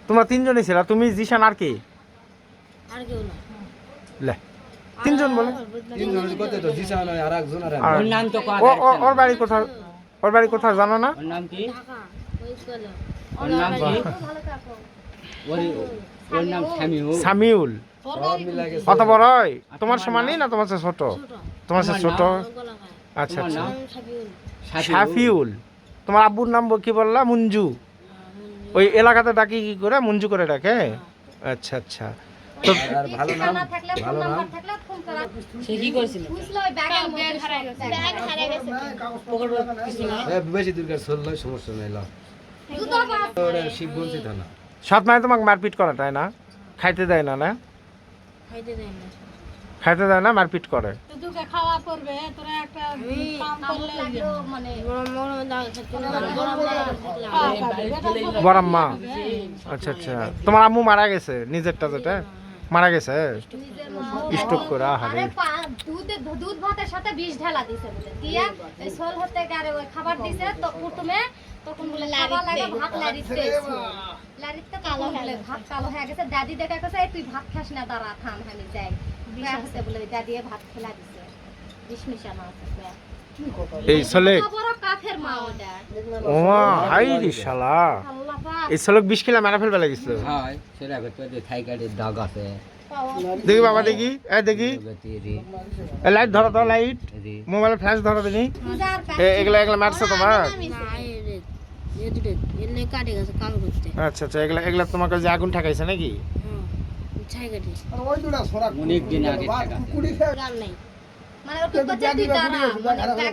তোমরা তিনজনই ছিল, তুমি জিশান আর কে? আর কেউ না। লে তিনজন বলে। তিনজনের কথা তো জিসান আর একজন আর আর ওর নাম তো ওর বাড়ি কোথায়? ওর বাড়ি কোথায় জানো না? ওর নাম কি? ঢাকা ওই স্কুলে। ওর নাম কি? ওর নাম শামিউল। সামিউল। সব মিলা গেছে। কত বড় হয়? তোমার সমানই না তোমার চেয়ে ছোট? ছোট। তোমার চেয়ে ছোট। গলা খায়। আচ্ছা আচ্ছা। নাম সাবিউল। শাফিউল। তোমার আব্বুর নাম কি বললা? মুঞ্জু। ওই এলাকাতে ডাকি কি করে? মুঞ্জু করে ডাকে? আচ্ছা আচ্ছা। তো আর ভালো নাম, ভালো নাম। সে কি করেছিল? বেশি দূরকার চললে সমস্যা নাই লাভ। শিবগঞ্জি থানা। সৎ মায়ে তোমাকে মারপিট করে তাই না? খাইতে দেয় না? না খাইতে দেয় না। খাইতে দেয় না, মারপিট করে। তোকে খাওয়া পড়বে তোরা একটা কাম করলে মানে গরম গরম দাও খেতে না। গরম গরম বড়াম্মা। আচ্ছা আচ্ছা। তোমার আম্মু মারা গেছে নিজেরটা যেটা? মারা গেছে স্ট্রোক করে? আহারে। দুধ ভাতের সাথে বিষ ঢালা দিছে বলে দিয়া এই সোল হতে গারে ওই খাবার দিছে তো প্রথমে তখন বলে খাবার লাগে ভাত লারিতে লারিতে কালো হলে ভাত কালো হয়ে গেছে। দাদি দেখা গেছে এই তুই ভাত খাস না, দাঁড়া থাম আমি যাই বিষ হতে বলে দাদি ভাত খেলা দিছে বিষ মিশানো আছে। এই ছেলে বড় কাফের মা ওটা ও হাই রে শালা, আল্লাহ পাক এই ছেলে বিষ খেলা মারা ফেলবে লাগিছিল। হয় সেটা করতে থাই কাটে দাগ আছে। দেখি বাবা দেখি, এ দেখি লাইট ধরো তো, লাইট মোবাইল ফ্ল্যাশ ধরো দেখি। পূজার এগুলা এগুলা মারছে তোমার? না এই দুটো এলে কাটে গেছে কালো করতে। আচ্ছা আচ্ছা। এগুলা এগুলা তোমাকে যে আগুন ঠাকাইছে নাকি? হ্যাঁ ছাই কাটে। অনেক দিন আগে থাকা। গান নাই। মানে ওটুকু তুই দাঁড়া মানে